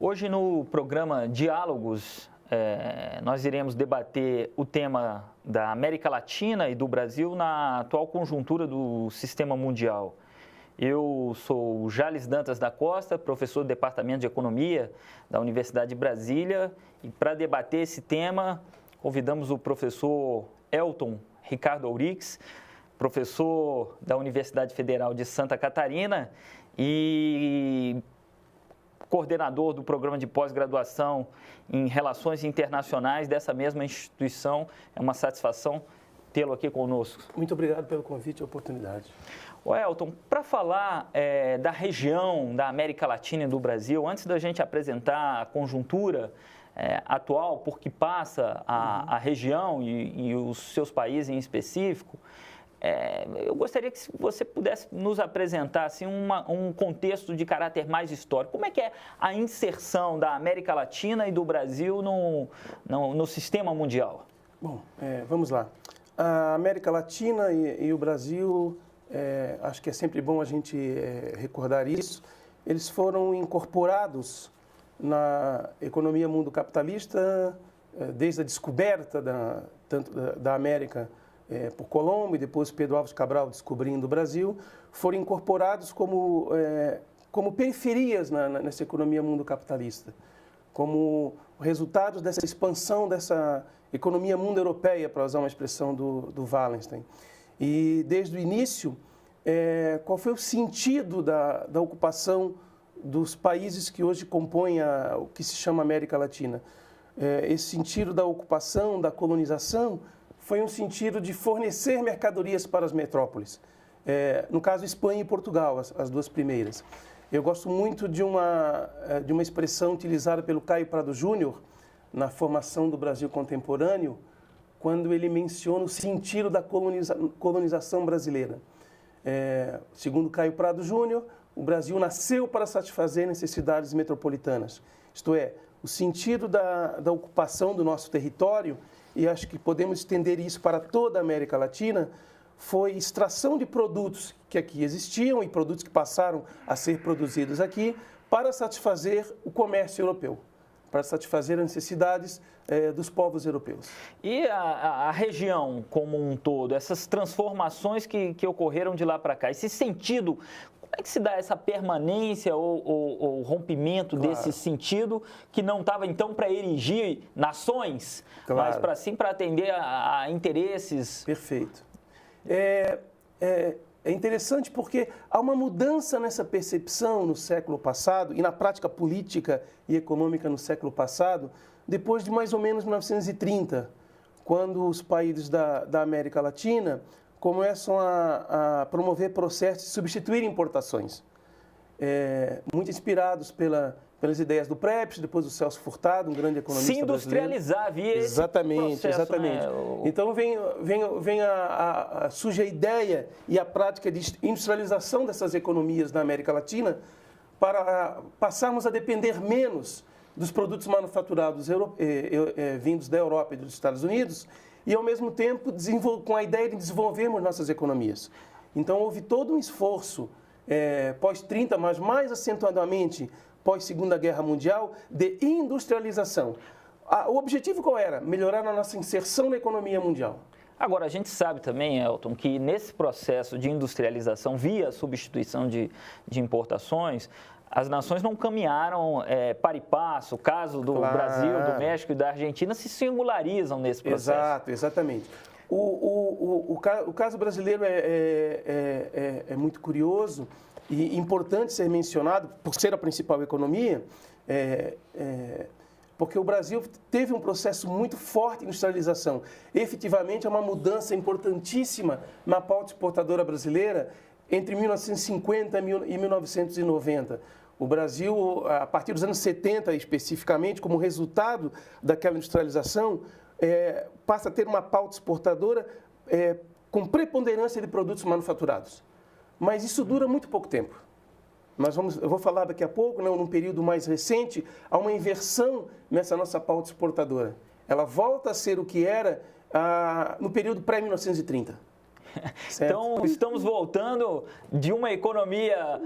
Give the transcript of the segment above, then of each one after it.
Hoje no programa Diálogos, nós iremos debater o tema da América Latina e do Brasil na atual conjuntura do sistema mundial. Eu sou o Jales Dantas da Costa, professor do Departamento de Economia da Universidade de Brasília, e para debater esse tema, convidamos o professor Elton Ricardo Ourix, professor da Universidade Federal de Santa Catarina e coordenador do programa de pós-graduação em Relações Internacionais dessa mesma instituição. É uma satisfação tê-lo aqui conosco. Muito obrigado pelo convite e oportunidade. Elton, para falar da região da América Latina e do Brasil, antes da gente apresentar a conjuntura atual por que passa a região e os seus países em específico, eu gostaria que você pudesse nos apresentar assim, um contexto de caráter mais histórico. Como é que é a inserção da América Latina e do Brasil no sistema mundial? Bom, vamos lá. A América Latina e o Brasil, acho que é sempre bom a gente recordar isso, eles foram incorporados na economia mundo capitalista desde a descoberta tanto da América por Colombo e depois Pedro Álvares Cabral descobrindo o Brasil, foram incorporados como periferias nessa economia mundo capitalista, como resultados dessa expansão dessa economia mundo europeia, para usar uma expressão do Wallenstein. E desde o início, qual foi o sentido da ocupação dos países que hoje compõem o que se chama América Latina? Esse sentido da ocupação, da colonização, foi um sentido de fornecer mercadorias para as metrópoles. No caso, Espanha e Portugal, as duas primeiras. Eu gosto muito de uma expressão utilizada pelo Caio Prado Júnior na formação do Brasil contemporâneo, quando ele menciona o sentido da colonização brasileira. Segundo Caio Prado Júnior, o Brasil nasceu para satisfazer necessidades metropolitanas. Isto é, o sentido da ocupação do nosso território, e acho que podemos estender isso para toda a América Latina, foi extração de produtos que aqui existiam e produtos que passaram a ser produzidos aqui para satisfazer o comércio europeu, para satisfazer as necessidades dos povos europeus. E a região como um todo, essas transformações que ocorreram de lá para cá, esse sentido, como é que se dá essa permanência ou rompimento desse sentido que não estava então para erigir nações, mas para atender a interesses? Perfeito. É interessante porque há uma mudança nessa percepção no século passado e na prática política e econômica no século passado, depois de mais ou menos 1930, quando os países da América Latina começam a promover processos de substituir importações, muito inspirados pelas ideias do Preps, depois do Celso Furtado, um grande economista brasileiro. Se industrializar via esse processo, exatamente. Né? Então surge a ideia e a prática de industrialização dessas economias na América Latina para passarmos a depender menos dos produtos manufaturados vindos da Europa e dos Estados Unidos e, ao mesmo tempo, com a ideia de desenvolvermos nossas economias. Então, houve todo um esforço pós-30, mas mais acentuadamente pós-Segunda Guerra Mundial, de industrialização. O objetivo qual era? Melhorar a nossa inserção na economia mundial. Agora, a gente sabe também, Elton, que nesse processo de industrialização via substituição de importações, as nações não caminharam para e passo. O caso do Brasil, do México e da Argentina se singularizam nesse processo. Exato, exatamente. O caso brasileiro é muito curioso e importante ser mencionado, por ser a principal economia, porque o Brasil teve um processo muito forte de industrialização. Efetivamente, é uma mudança importantíssima na pauta exportadora brasileira entre 1950 e 1990. O Brasil, a partir dos anos 70 especificamente, como resultado daquela industrialização, passa a ter uma pauta exportadora com preponderância de produtos manufaturados. Mas isso dura muito pouco tempo. Eu vou falar daqui a pouco, num período mais recente, há uma inversão nessa nossa pauta exportadora. Ela volta a ser o que era no período pré-1930. Então, estamos voltando de uma economia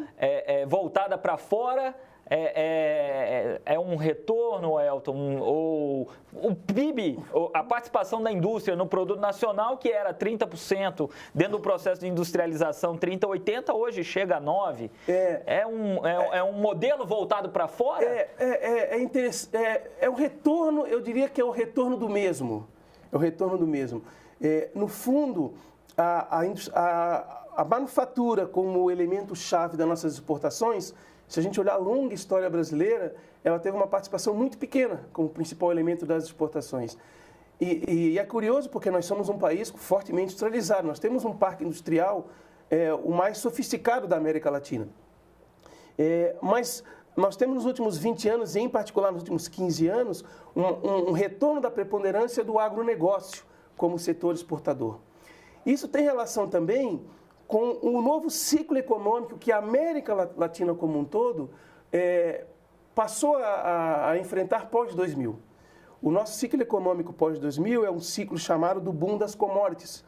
voltada para fora é um retorno, Elton, ou o PIB, a participação da indústria no produto nacional, que era 30% dentro do processo de industrialização, 30%, 80%, hoje chega a 9%. É um modelo voltado para fora? É um retorno, eu diria que é o retorno do mesmo. É o retorno do mesmo. No fundo, a manufatura como elemento-chave das nossas exportações, se a gente olhar a longa história brasileira, ela teve uma participação muito pequena como principal elemento das exportações. E é curioso porque nós somos um país fortemente industrializado. Nós temos um parque industrial o mais sofisticado da América Latina. Mas nós temos nos últimos 20 anos, e em particular nos últimos 15 anos, um retorno da preponderância do agronegócio como setor exportador. Isso tem relação também com o novo ciclo econômico que a América Latina como um todo passou a enfrentar pós-2000. O nosso ciclo econômico pós-2000 é um ciclo chamado do boom das commodities,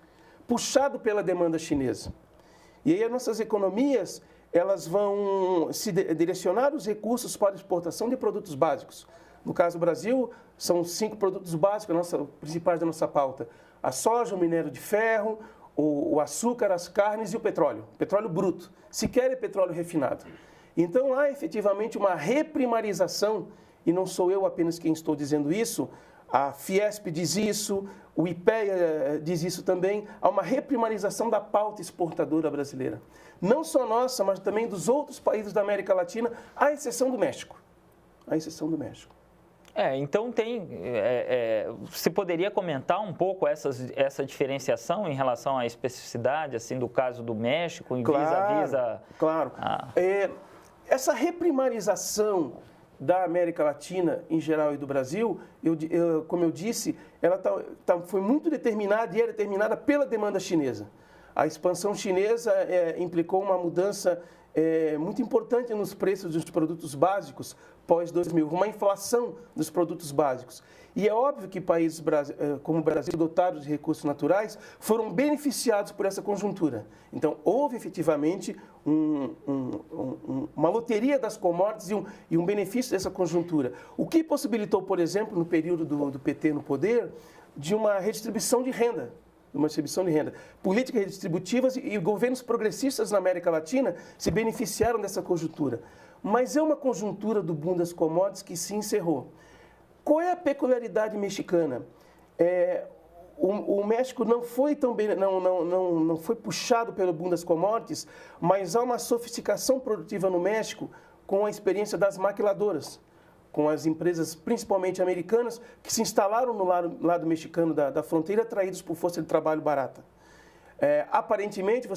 puxado pela demanda chinesa. E aí as nossas economias elas vão se direcionar os recursos para a exportação de produtos básicos. No caso do Brasil, são 5 produtos básicos principais da nossa pauta: a soja, o minério de ferro, o açúcar, as carnes e o petróleo bruto, sequer é petróleo refinado. Então há efetivamente uma reprimarização, e não sou eu apenas quem estou dizendo isso, a Fiesp diz isso, o IPEA diz isso também, há uma reprimarização da pauta exportadora brasileira. Não só nossa, mas também dos outros países da América Latina, à exceção do México. À exceção do México. Então você poderia comentar um pouco essa diferenciação em relação à especificidade, assim, do caso do México, em vis-a-vis a... Claro. Essa reprimarização da América Latina em geral e do Brasil, como eu disse, ela foi muito determinada e é determinada pela demanda chinesa. A expansão chinesa implicou uma mudança muito importante nos preços dos produtos básicos pós-2000, uma inflação dos produtos básicos. E é óbvio que países como o Brasil, dotados de recursos naturais, foram beneficiados por essa conjuntura. Então, houve efetivamente uma loteria das commodities e um benefício dessa conjuntura. O que possibilitou, por exemplo, no período do PT no poder, de uma redistribuição de renda. Políticas redistributivas e governos progressistas na América Latina se beneficiaram dessa conjuntura. Mas é uma conjuntura do boom das commodities que se encerrou. Qual é a peculiaridade mexicana? O México não foi tão bem, não foi puxado pelo boom das commodities, mas há uma sofisticação produtiva no México com a experiência das maquiladoras, com as empresas principalmente americanas que se instalaram no lado mexicano da fronteira, atraídos por força de trabalho barata. Aparentemente,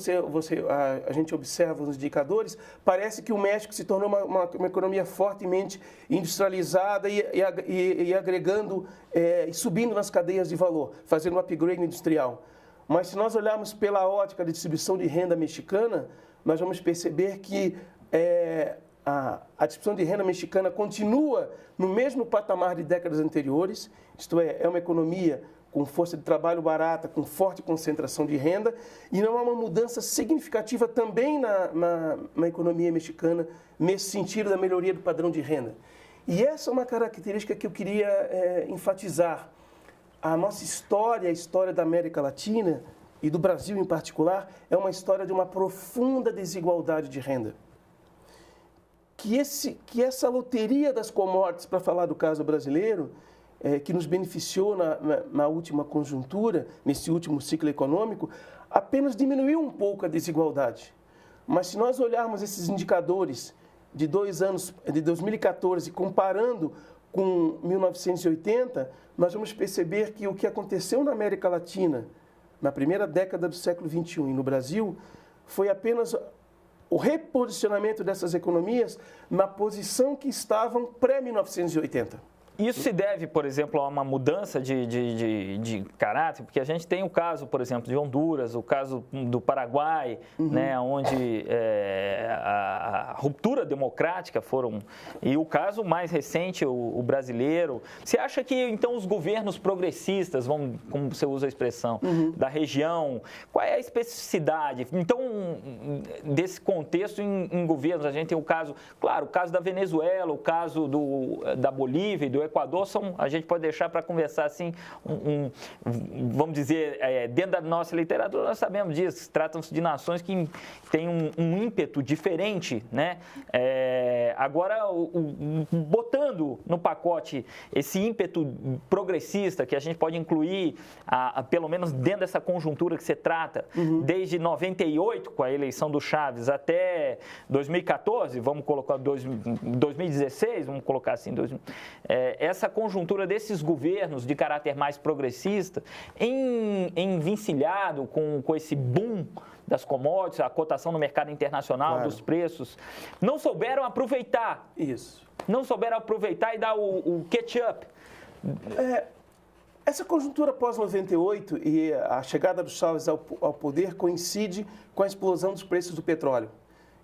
a gente observa os indicadores, parece que o México se tornou uma economia fortemente industrializada e agregando e subindo nas cadeias de valor, fazendo um upgrade industrial. Mas se nós olharmos pela ótica da distribuição de renda mexicana, nós vamos perceber que a distribuição de renda mexicana continua no mesmo patamar de décadas anteriores, isto é uma economia com força de trabalho barata, com forte concentração de renda, e não há uma mudança significativa também na economia mexicana, nesse sentido da melhoria do padrão de renda. E essa é uma característica que eu queria enfatizar. A nossa história, a história da América Latina, e do Brasil em particular, é uma história de uma profunda desigualdade de renda. Que essa loteria das commodities, para falar do caso brasileiro, que nos beneficiou na última conjuntura, nesse último ciclo econômico, apenas diminuiu um pouco a desigualdade. Mas se nós olharmos esses indicadores de 2 anos, de 2014, comparando com 1980, nós vamos perceber que o que aconteceu na América Latina, na primeira década do século XXI e no Brasil, foi apenas o reposicionamento dessas economias na posição que estavam pré-1980. Isso se deve, por exemplo, a uma mudança de caráter, porque a gente tem o caso, por exemplo, de Honduras, o caso do Paraguai, né, onde a ruptura democrática foram... E o caso mais recente, o brasileiro. Você acha que, então, os governos progressistas, como você usa a expressão, da região, qual é a especificidade? Então, desse contexto em governos, a gente tem o caso, claro, o caso da Venezuela, o caso da Bolívia e do Equador, a gente pode deixar para conversar assim, vamos dizer, dentro da nossa literatura, nós sabemos disso, tratam-se de nações que têm um ímpeto diferente, né? Agora, botando no pacote esse ímpeto progressista, que a gente pode incluir, pelo menos dentro dessa conjuntura que você trata, desde 98, com a eleição do Chaves, até 2014, vamos colocar 2016, vamos colocar assim, essa conjuntura desses governos de caráter mais progressista, envincilhado com esse boom das commodities, a cotação no mercado internacional, dos preços, não souberam aproveitar. Isso. Não souberam aproveitar e dar o catch-up. Essa conjuntura pós-98 e a chegada do Chaves ao poder coincide com a explosão dos preços do petróleo.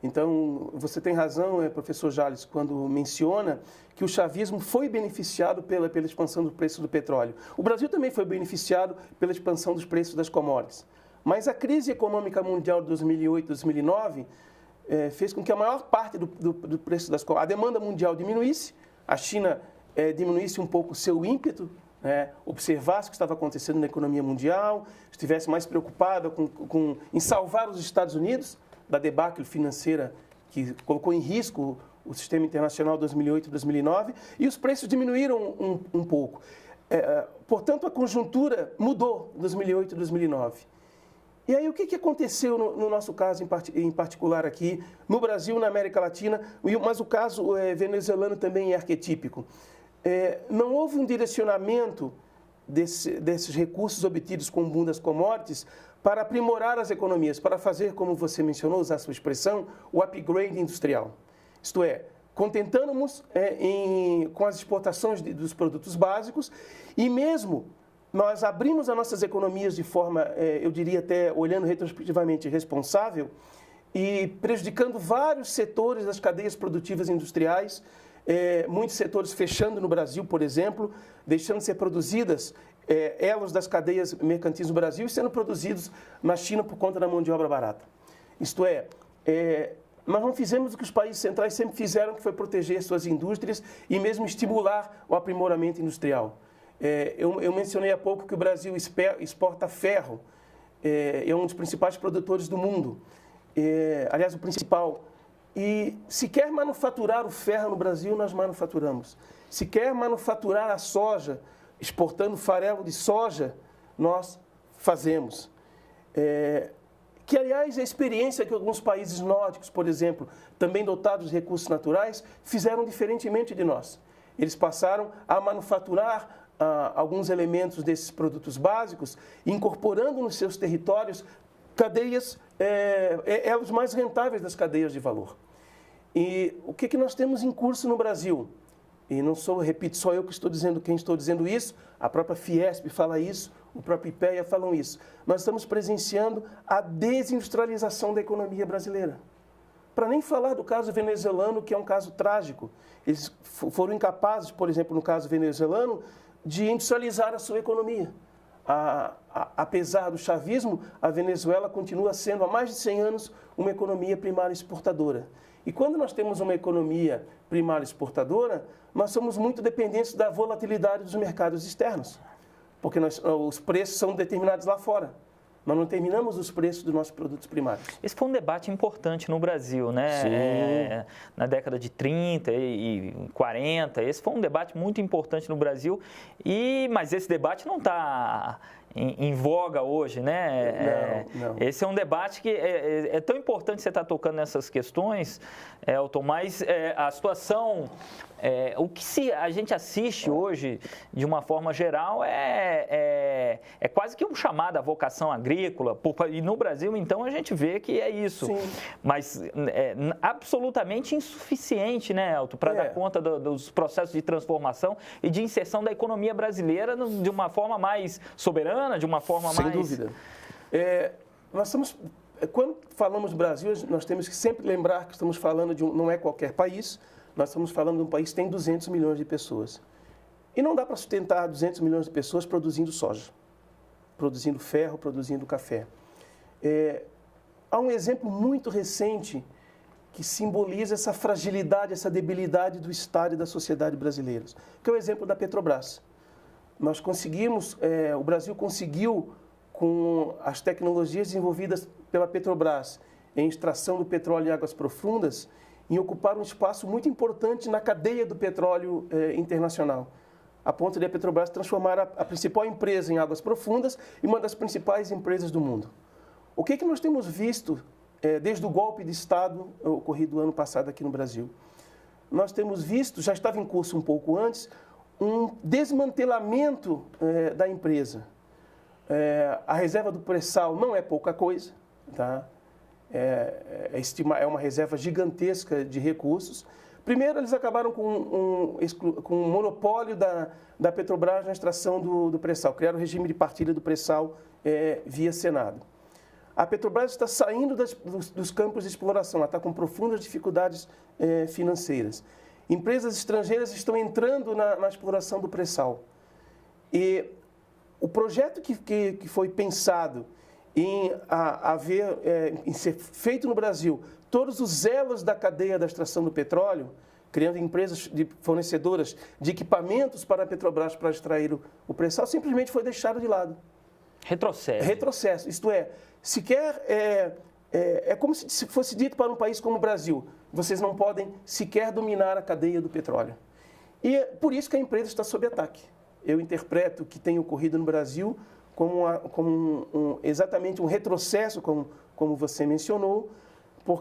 Então, você tem razão, professor Jales, quando menciona que o chavismo foi beneficiado pela expansão do preço do petróleo. O Brasil também foi beneficiado pela expansão dos preços das commodities. Mas a crise econômica mundial de 2008 e 2009 fez com que a maior parte do preço das commodities, a demanda mundial diminuísse, a China diminuísse um pouco o seu ímpeto, observasse o que estava acontecendo na economia mundial, estivesse mais preocupada em salvar os Estados Unidos da debacle financeira que colocou em risco o sistema internacional 2008 e 2009, e os preços diminuíram um pouco. Portanto, a conjuntura mudou em 2008 e 2009. E aí, o que aconteceu no nosso caso em particular aqui, no Brasil, na América Latina, mas o caso venezuelano também é arquetípico. Não houve um direcionamento desses recursos obtidos com o boom das commodities para aprimorar as economias, para fazer, como você mencionou, usar a sua expressão, o upgrade industrial. Isto é, contentando-nos com as exportações dos produtos básicos e mesmo nós abrimos as nossas economias de forma, eu diria até olhando retrospectivamente, responsável e prejudicando vários setores das cadeias produtivas industriais, muitos setores fechando no Brasil, por exemplo, deixando de ser produzidas elos das cadeias mercantis no Brasil e sendo produzidos na China por conta da mão de obra barata. Isto nós não fizemos o que os países centrais sempre fizeram, que foi proteger suas indústrias e mesmo estimular o aprimoramento industrial. Eu mencionei há pouco que o Brasil exporta ferro, é um dos principais produtores do mundo, aliás, o principal. E se quer manufaturar o ferro no Brasil, nós manufaturamos. Se quer manufaturar a soja, exportando farelo de soja, nós fazemos. Que, aliás, é a experiência que alguns países nórdicos, por exemplo, também dotados de recursos naturais, fizeram diferentemente de nós. Eles passaram a manufaturar alguns elementos desses produtos básicos, incorporando nos seus territórios cadeias, elos mais rentáveis das cadeias de valor. E o que nós temos em curso no Brasil? E não sou, repito, só eu que estou dizendo, quem estou dizendo isso, a própria Fiesp fala isso, o próprio IPEA falam isso. Nós estamos presenciando a desindustrialização da economia brasileira. Para nem falar do caso venezuelano, que é um caso trágico. Eles foram incapazes, por exemplo, no caso venezuelano, de industrializar a sua economia. Apesar do chavismo, a Venezuela continua sendo, há mais de 100 anos, uma economia primária exportadora. E quando nós temos uma economia primária exportadora, nós somos muito dependentes da volatilidade dos mercados externos, porque os preços são determinados lá fora. Nós não determinamos os preços dos nossos produtos primários. Esse foi um debate importante no Brasil, né? Sim. Na década de 30 e 40, esse foi um debate muito importante no Brasil, mas esse debate não está em voga hoje, né? Não. Esse é um debate que é tão importante você estar tocando nessas questões, Elton, mas a situação, o que a gente assiste hoje, de uma forma geral, é quase que um chamado à vocação agrícola, e no Brasil, então, a gente vê que é isso. Sim. Mas absolutamente insuficiente, né, Elton, para dar conta dos processos de transformação e de inserção da economia brasileira de uma forma mais soberana, de uma forma Sem mais... dúvida. Nós estamos quando falamos do Brasil, nós temos que sempre lembrar que estamos falando não é qualquer país, nós estamos falando de um país que tem 200 milhões de pessoas. E não dá para sustentar 200 milhões de pessoas produzindo soja, produzindo ferro, produzindo café. Há um exemplo muito recente que simboliza essa fragilidade, essa debilidade do Estado e da sociedade brasileiros, que é o exemplo da Petrobras. Nós conseguimos, o Brasil conseguiu, com as tecnologias desenvolvidas pela Petrobras em extração do petróleo em águas profundas, em ocupar um espaço muito importante na cadeia do petróleo internacional, a ponto de a Petrobras transformar a principal empresa em águas profundas em uma das principais empresas do mundo. O que nós temos visto desde o golpe de Estado ocorrido ano passado aqui no Brasil? Nós temos visto, já estava em curso um pouco antes, um desmantelamento da empresa. A reserva do pré-sal não é pouca coisa, tá? É uma reserva gigantesca de recursos. Primeiro, eles acabaram com um monopólio da Petrobras na extração do pré-sal, criaram o regime de partilha do pré-sal via Senado. A Petrobras está saindo dos campos de exploração, ela está com profundas dificuldades financeiras. Empresas estrangeiras estão entrando na exploração do pré-sal. E o projeto que foi pensado em ser feito no Brasil, todos os elos da cadeia da extração do petróleo, criando empresas fornecedoras de equipamentos para a Petrobras para extrair o pré-sal, simplesmente foi deixado de lado. Retrocesso. Retrocesso, isto é, sequer é como se fosse dito para um país como o Brasil, vocês não podem sequer dominar a cadeia do petróleo. E é por isso que a empresa está sob ataque. Eu interpreto o que tem ocorrido no Brasil como exatamente um retrocesso, como você mencionou,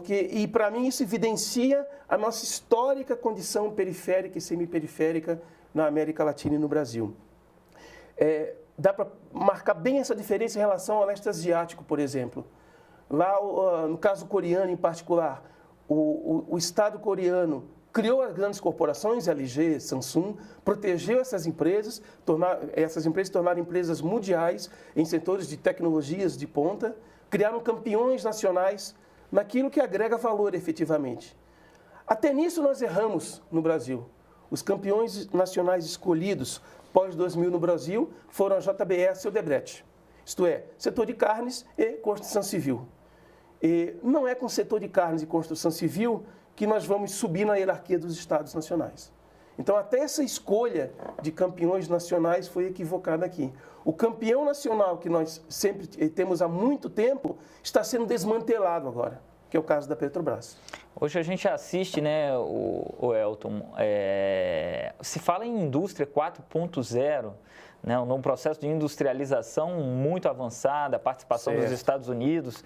e para mim isso evidencia a nossa histórica condição periférica e semiperiférica na América Latina e no Brasil. Dá para marcar bem essa diferença em relação ao leste asiático, por exemplo. Lá, no caso coreano em particular, o Estado coreano criou as grandes corporações, LG, Samsung, protegeu essas empresas tornaram empresas mundiais em setores de tecnologias de ponta, criaram campeões nacionais naquilo que agrega valor efetivamente. Até nisso nós erramos no Brasil. Os campeões nacionais escolhidos pós-2000 no Brasil foram a JBS e o Odebrecht, isto é, setor de carnes e construção civil. E não é com o setor de carnes e construção civil que nós vamos subir na hierarquia dos Estados nacionais. Então, até essa escolha de campeões nacionais foi equivocada aqui. O campeão nacional que nós sempre temos há muito tempo está sendo desmantelado agora, que é o caso da Petrobras. Hoje a gente assiste, né, o Elton, se fala em indústria 4.0, né, num processo de industrialização muito avançada, a participação dos Estados Unidos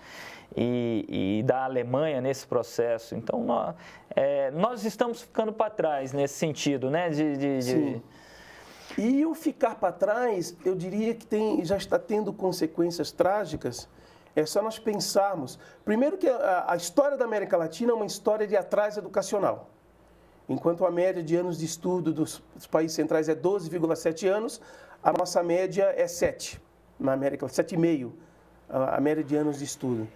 e da Alemanha nesse processo. Então, nós estamos ficando para trás nesse sentido, né? Sim. E o ficar para trás, eu diria que já está tendo consequências trágicas. É só nós pensarmos. Primeiro que a história da América Latina é uma história de atraso educacional. Enquanto a média de anos de estudo dos países centrais é 12,7 anos, a nossa média é 7, na América, 7,5, a média de anos de estudo.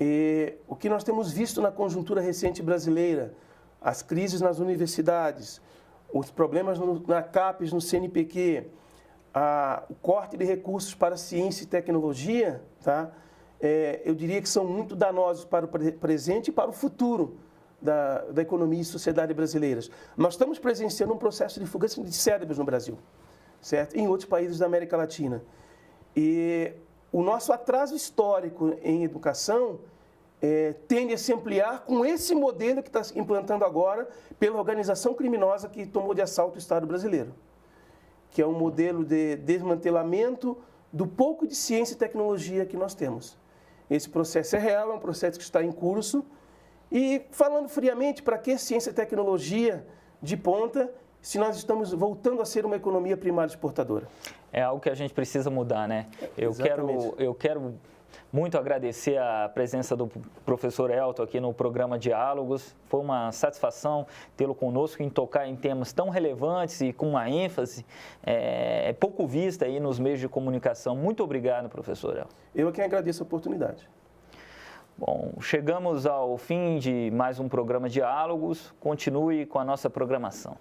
E o que nós temos visto na conjuntura recente brasileira, as crises nas universidades, os problemas na CAPES, no CNPq, o corte de recursos para ciência e tecnologia, tá? Eu diria que são muito danosos para o presente e para o futuro da economia e sociedade brasileiras. Nós estamos presenciando um processo de fuga de cérebros no Brasil, certo? Em outros países da América Latina. E o nosso atraso histórico em educação tende a se ampliar com esse modelo que está se implantando agora pela organização criminosa que tomou de assalto o Estado brasileiro, que é um modelo de desmantelamento do pouco de ciência e tecnologia que nós temos. Esse processo é real, é um processo que está em curso. E, falando friamente, para que ciência e tecnologia de ponta se nós estamos voltando a ser uma economia primária exportadora? É algo que a gente precisa mudar, né? Eu quero muito agradecer a presença do professor Elton aqui no programa Diálogos. Foi uma satisfação tê-lo conosco em tocar em temas tão relevantes e com uma ênfase pouco vista aí nos meios de comunicação. Muito obrigado, professor Elton. Eu é quem agradeço a oportunidade. Bom, chegamos ao fim de mais um programa Diálogos. Continue com a nossa programação.